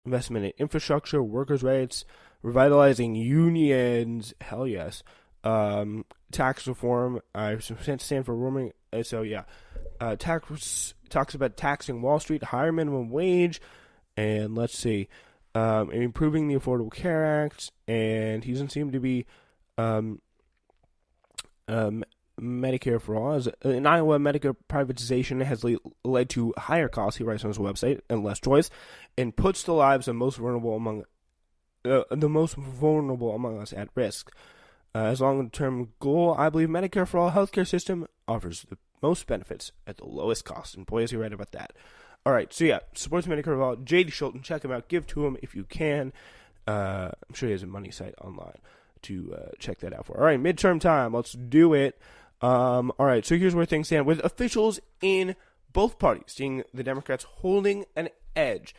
investment in infrastructure, workers' rights, revitalizing unions. Hell yes. Tax reform. I stand for roaming. So yeah, talks about taxing Wall Street, higher minimum wage, and let's see, improving the Affordable Care Act. And he doesn't seem to be Medicare for all. In Iowa, Medicare privatization has led to higher costs, he writes on his website, and less choice, and puts the lives of the most vulnerable among us at risk. As long-term goal, I believe Medicare for all healthcare system offers the most benefits at the lowest cost. And boy, is he right about that. All right, so yeah, supports Medicare for all. J.D. Schulten, check him out. Give to him if you can. I'm sure he has a money site online to check that out for. All right, midterm time. Let's do it. All right, so here's where things stand. With officials in both parties seeing the Democrats holding an edge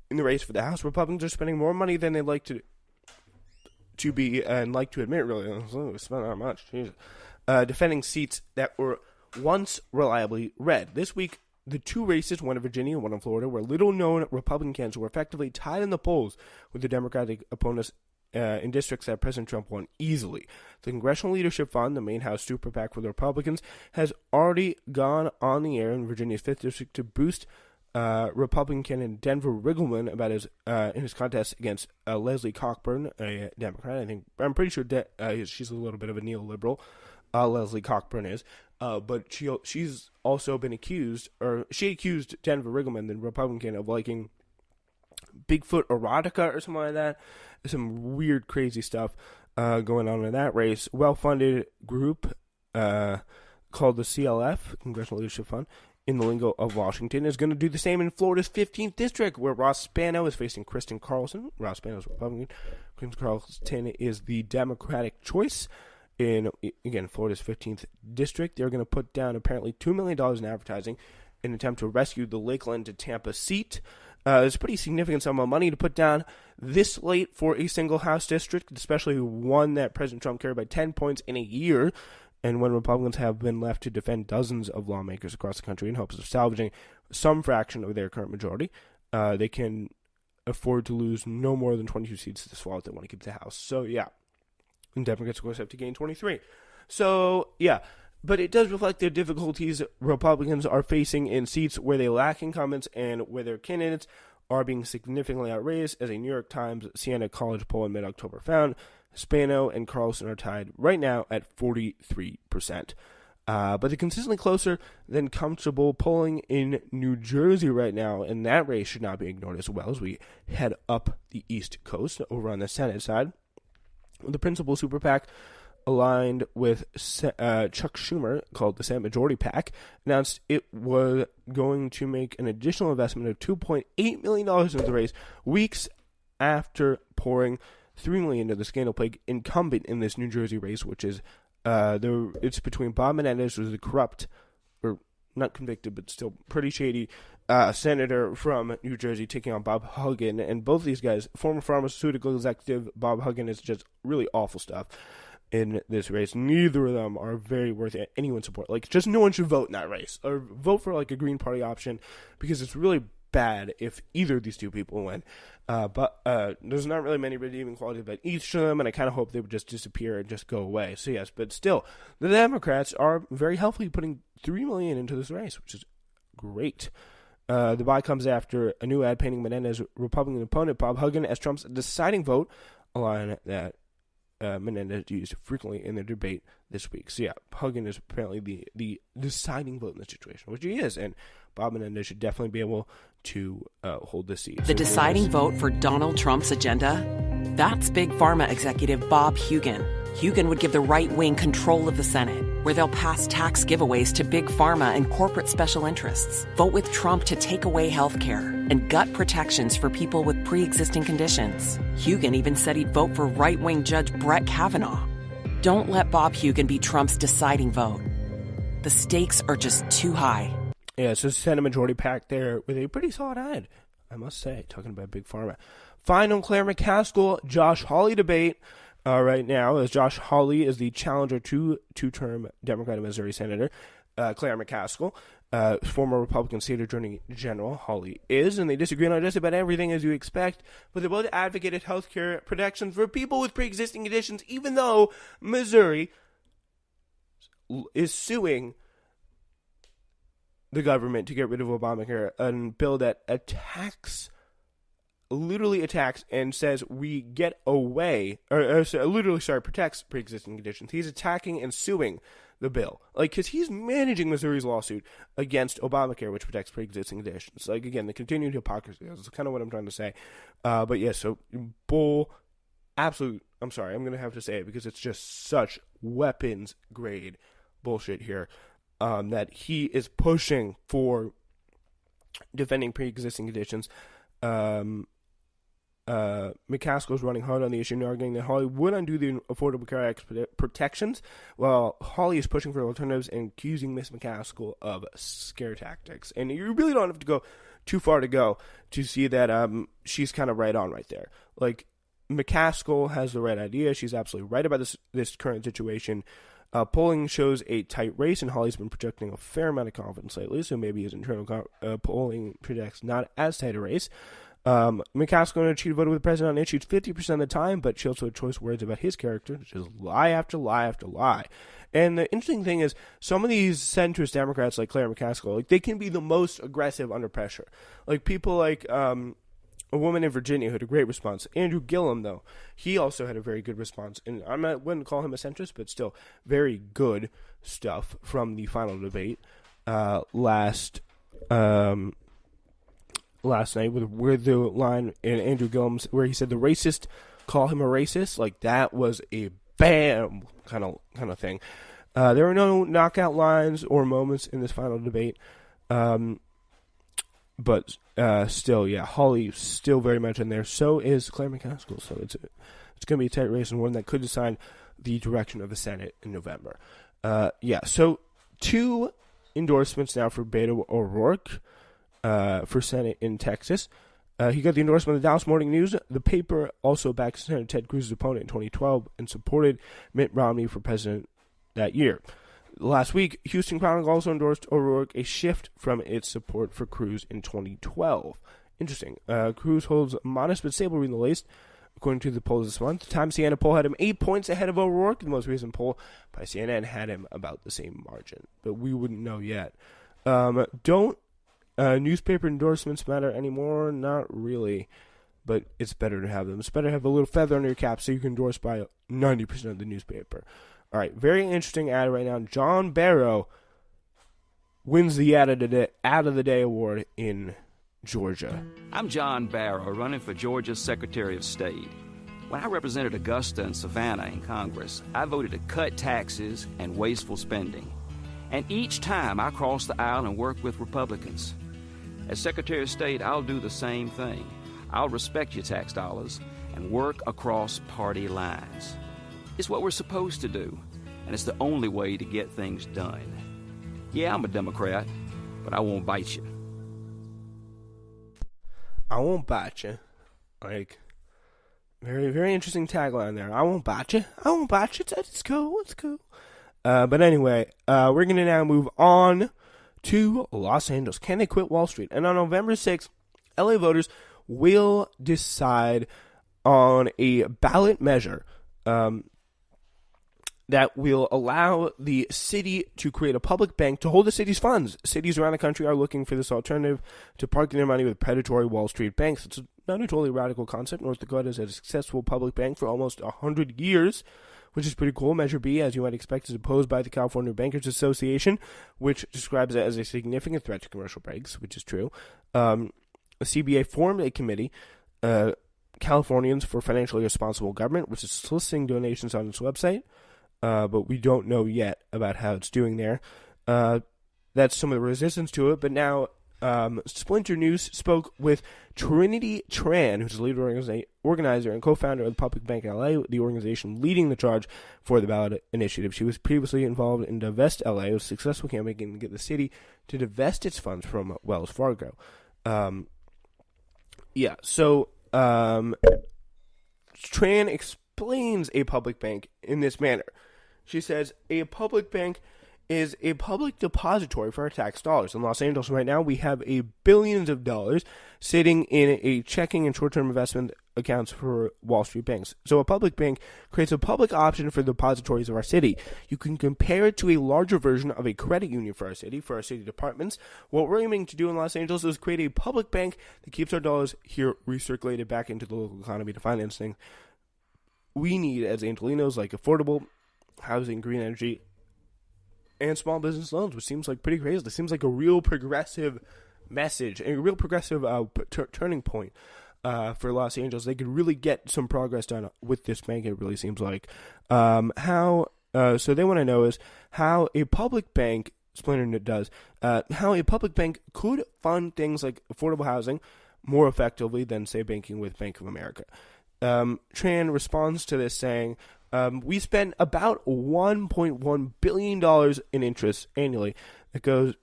in the race for the House, Republicans are spending more money than they'd like to be and like to admit, really. We spent that much. Jesus. Defending seats that were once reliably red. This week, the two races, one in Virginia and one in Florida, were little-known Republican candidates were effectively tied in the polls with the Democratic opponents in districts that President Trump won easily. The Congressional Leadership Fund, the main House super PAC for the Republicans, has already gone on the air in Virginia's 5th District to boost Republican candidate Denver Riggleman about in his contest against Leslie Cockburn, a Democrat. I'm pretty sure she's a little bit of a neoliberal. Leslie Cockburn is, but she's also been accused, or she accused Denver Riggleman, the Republican, of liking Bigfoot erotica or something like that. Some weird, crazy stuff going on in that race. Well-funded group called the CLF, Congressional Leadership Fund, in the lingo of Washington, is going to do the same in Florida's 15th District, where Ross Spano is facing Kristen Carlson. Ross Spano is Republican. Kristen Carlson is the Democratic choice. In, again, Florida's 15th District, they're going to put down apparently $2 million in advertising in an attempt to rescue the Lakeland to Tampa seat. It's a pretty significant sum of money to put down this late for a single House district, especially one that President Trump carried by 10 points in a year, and when Republicans have been left to defend dozens of lawmakers across the country in hopes of salvaging some fraction of their current majority, they can afford to lose no more than 22 seats this fall if they want to keep the House. So, yeah. And Democrats, of course, have to gain 23. So, yeah. But it does reflect the difficulties Republicans are facing in seats where they lack incumbents and where their candidates are being significantly outraised. As a New York Times Siena College poll in mid-October found, Spano and Carlson are tied right now at 43%. But they're consistently closer than comfortable polling in New Jersey right now, and that race should not be ignored as well as we head up the East Coast over on the Senate side. The principal super PAC aligned with Chuck Schumer, called the Senate Majority PAC, announced it was going to make an additional investment of $2.8 million into the race weeks after pouring $3 million into the scandal-plagued incumbent in this New Jersey race, which is it's between Bob Menendez, who's the corrupt, or not convicted, but still pretty shady senator from New Jersey, taking on Bob Huggin. And both of these guys, former pharmaceutical executive Bob Huggin, is just really awful stuff in this race. Neither of them are very worth anyone's support. Like, just no one should vote in that race, or vote for like a Green Party option, because it's really bad if either of these two people win. But there's not really many redeeming qualities about each of them, and I kind of hope they would just disappear and just go away. So yes, but still, the Democrats are very healthily putting $3 million into this race, which is great. The buy comes after a new ad painting Menendez's Republican opponent, Bob Huggin, as Trump's deciding vote, a line that Menendez used frequently in their debate this week. So yeah, Huggin is apparently the deciding vote in this situation, which he is, and Bob Menendez should definitely be able to hold the seat. The deciding vote for Donald Trump's agenda? That's Big Pharma executive Bob Huggin. Huggin would give the right wing control of the Senate, where they'll pass tax giveaways to Big Pharma and corporate special interests. Vote with Trump to take away health care and gut protections for people with pre-existing conditions. Huggin even said he'd vote for right-wing Judge Brett Kavanaugh. Don't let Bob Huggin be Trump's deciding vote. The stakes are just too high. Yeah, so Senate Majority PAC there with a pretty solid ad, I must say, talking about Big Pharma. Final Claire McCaskill, Josh Hawley debate. Right now, as Josh Hawley is the challenger to two-term Democratic Missouri Senator Claire McCaskill. former Republican State Attorney General Holly is, and they disagree on just about everything as you expect, but they both advocated health care protections for people with pre-existing conditions, even though Missouri is suing the government to get rid of Obamacare, a bill that literally attacks and says we get away, protects pre-existing conditions. He's attacking and suing the bill, because he's managing Missouri's lawsuit against Obamacare, which protects pre-existing conditions. Again, the continued hypocrisy is kind of what I'm trying to say. But yeah, so I'm sorry, I'm going to have to say it because it's just such weapons grade bullshit here, that he is pushing for defending pre-existing conditions. McCaskill's running hard on the issue and arguing that Holly would undo the Affordable Care Act protections, while Holly is pushing for alternatives and accusing Miss McCaskill of scare tactics. And you really don't have to go too far to see that she's kind of right on right there. McCaskill has the right idea. She's absolutely right about this current situation. Polling shows a tight race, and Holly's been projecting a fair amount of confidence lately, so maybe his internal polling projects not as tight a race. McCaskill and she voted with the president on issues 50% of the time, but she also had choice words about his character, which is lie after lie after lie. And the interesting thing is, some of these centrist Democrats like Claire McCaskill, they can be the most aggressive under pressure. People like a woman in Virginia who had a great response. Andrew Gillum, though, he also had a very good response. And wouldn't call him a centrist, but still very good stuff from the final debate last night, where the line in Andrew Gillum's where he said the racist call him a racist, that was a bam kind of thing. There were no knockout lines or moments in this final debate, but still, yeah, Holly's still very much in there. So is Claire McCaskill. So it's going to be a tight race and one that could decide the direction of the Senate in November. So 2 endorsements now for Beto O'Rourke. For Senate in Texas. He got the endorsement of the Dallas Morning News. The paper also backed Senator Ted Cruz's opponent in 2012 and supported Mitt Romney for president that year. Last week, Houston Chronicle also endorsed O'Rourke, a shift from its support for Cruz in 2012. Interesting. Cruz holds modest but stable in the race, according to the polls this month. The Times Siena poll had him 8 points ahead of O'Rourke. The most recent poll by CNN had him about the same margin, but we wouldn't know yet. Don't newspaper endorsements matter anymore? Not really, but it's better to have them. It's better to have a little feather under your cap so you can endorse by 90% of the newspaper. All right, very interesting ad right now. John Barrow wins the Ad of the Day award in Georgia. I'm John Barrow, running for Georgia's Secretary of State. When I represented Augusta and Savannah in Congress, I voted to cut taxes and wasteful spending. And each time I crossed the aisle and worked with Republicans. As Secretary of State, I'll do the same thing. I'll respect your tax dollars and work across party lines. It's what we're supposed to do, and it's the only way to get things done. Yeah, I'm a Democrat, but I won't bite you. I won't bite you. Very, very interesting tagline there. I won't bite you. I won't bite you. It's cool. It's cool. But anyway, we're going to now move on to Los Angeles. Can they quit Wall Street? And on November 6th, LA voters will decide on a ballot measure that will allow the city to create a public bank to hold the city's funds. Cities around the country are looking for this alternative to parking their money with predatory Wall Street banks. It's not a totally radical concept. North Dakota has had a successful public bank for almost 100 years. Which is pretty cool. Measure B, as you might expect, is opposed by the California Bankers Association, which describes it as a significant threat to commercial banks, which is true. The CBA formed a committee, Californians for Financially Responsible Government, which is soliciting donations on its website, but we don't know yet about how it's doing there. That's some of the resistance to it, but now Splinter News spoke with Trinity Tran, who's the lead organizer and co-founder of the Public Bank LA, the organization leading the charge for the ballot initiative. She was previously involved in Divest LA, a successful campaign to get the city to divest its funds from Wells Fargo. Tran explains a public bank in this manner. She says, a public bank is a public depository for our tax dollars. In Los Angeles right now, we have billions of dollars sitting in a checking and short-term investment accounts for Wall Street banks. So a public bank creates a public option for the depositories of our city. You can compare it to a larger version of a credit union for our city departments. What we're aiming to do in Los Angeles is create a public bank that keeps our dollars here recirculated back into the local economy to finance things we need as Angelinos, like affordable housing, green energy, and small business loans, which seems like pretty crazy. This seems like a real progressive message, a real progressive turning point for Los Angeles. They could really get some progress done with this bank, it really seems like. So they want to know is how a public bank, Splinter does, how a public bank could fund things like affordable housing more effectively than, say, banking with Bank of America. Tran responds to this saying, we spend about $1.1 billion in interest annually that goes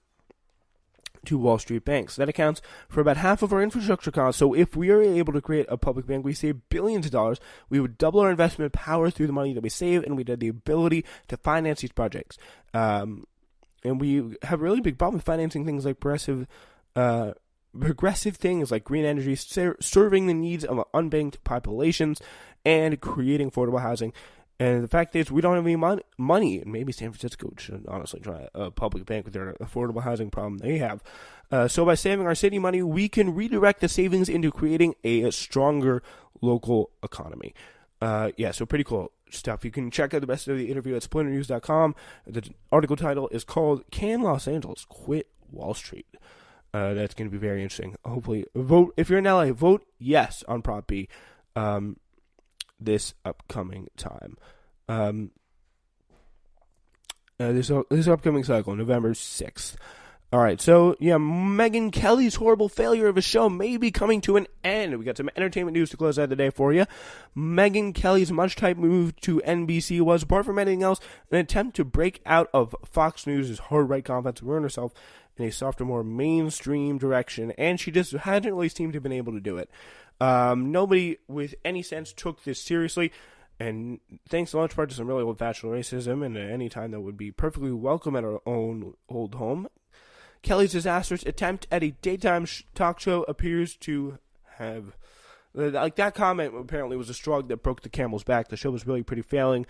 to Wall Street banks. That accounts for about half of our infrastructure costs. So if we are able to create a public bank, we save billions of dollars. We would double our investment power through the money that we save, and we'd have the ability to finance these projects. And we have a really big problem with financing things like progressive things like green energy, serving the needs of unbanked populations, and creating affordable housing. And the fact is, we don't have any money. And maybe San Francisco should honestly try a public bank with their affordable housing problem they have. So by saving our city money, we can redirect the savings into creating a stronger local economy. So pretty cool stuff. You can check out the rest of the interview at splinternews.com. The article title is called "Can Los Angeles Quit Wall Street?" That's going to be very interesting. Hopefully, vote if you're in LA. Vote yes on Prop B. This upcoming time. This upcoming cycle, November 6th. All right, so, Megyn Kelly's horrible failure of a show may be coming to an end. We got some entertainment news to close out the day for you. Megyn Kelly's much-typed move to NBC was, apart from anything else, an attempt to break out of Fox News' hard-right confidence and ruin herself in a softer, more mainstream direction, and she just hadn't really seemed to have been able to do it. Nobody with any sense took this seriously, and thanks in large part to some really old-fashioned racism, and at any time that would be perfectly welcome at our own old home. Kelly's disastrous attempt at a daytime talk show appears to have... that comment apparently was a straw that broke the camel's back. The show was really pretty failing.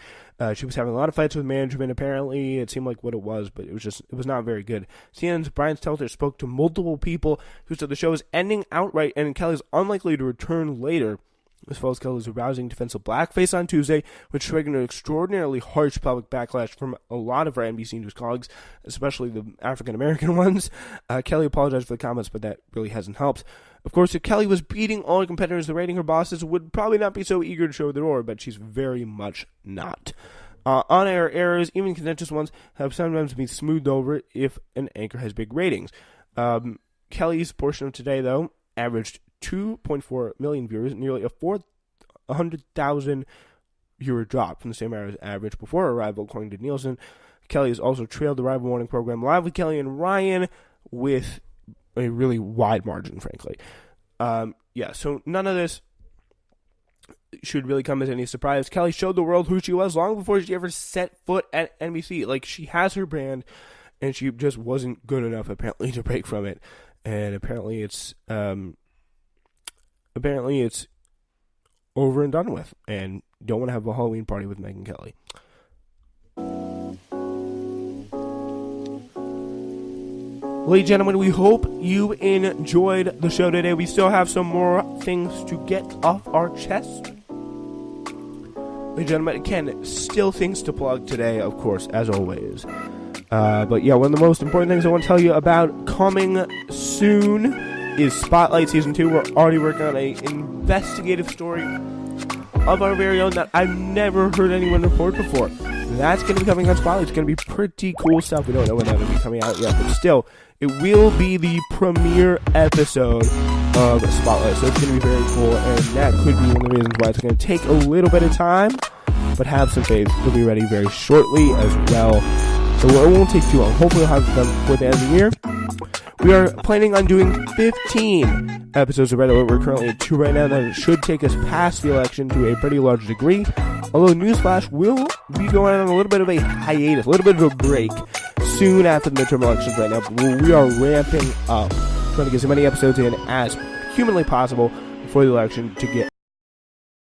She was having a lot of fights with management, apparently. It seemed like what it was, but it was not very good. CNN's Brian Stelter spoke to multiple people who said the show is ending outright, and Kelly's unlikely to return later. As well as Kelly's rousing defense of blackface on Tuesday, which triggered an extraordinarily harsh public backlash from a lot of our NBC News colleagues, especially the African-American ones. Kelly apologized for the comments, but that really hasn't helped. Of course, if Kelly was beating all her competitors, the rating her bosses would probably not be so eager to show the door, but she's very much not. On-air errors, even contentious ones, have sometimes been smoothed over if an anchor has big ratings. Kelly's portion of Today, though, averaged 2.4 million viewers, nearly a 400,000 viewer drop from the same average before her arrival, according to Nielsen. Kelly has also trailed the rival morning program Live with Kelly and Ryan with a really wide margin, frankly. So none of this should really come as any surprise. Kelly showed the world who she was long before she ever set foot at NBC. Like, she has her brand, and she just wasn't good enough, apparently, to break from it. And apparently it's over and done with, and don't want to have a Halloween party with Megyn Kelly. Ladies and gentlemen, we hope you enjoyed the show today. We still have some more things to get off our chest. Ladies and gentlemen, again, still things to plug today, of course, as always. But yeah, one of the most important things I want to tell you about coming soon is Spotlight Season 2. We're already working on an investigative story of our very own that I've never heard anyone report before. That's going to be coming on Spotlight. It's going to be pretty cool stuff. We don't know when that will be coming out yet, but still, it will be the premiere episode of Spotlight, so it's going to be very cool, and that could be one of the reasons why it's going to take a little bit of time, but have some faith. It'll be ready very shortly as well, so it won't take too long. Hopefully we'll have it done before the end of the year. We are planning on doing 15 episodes of Red Alert. We're currently at 2 right now. That should take us past the election to a pretty large degree. Although, newsflash, will be going on a little bit of a hiatus, a little bit of a break. soon after the midterm elections right now, but we are ramping up, trying to get as many episodes in as humanly possible before the election to get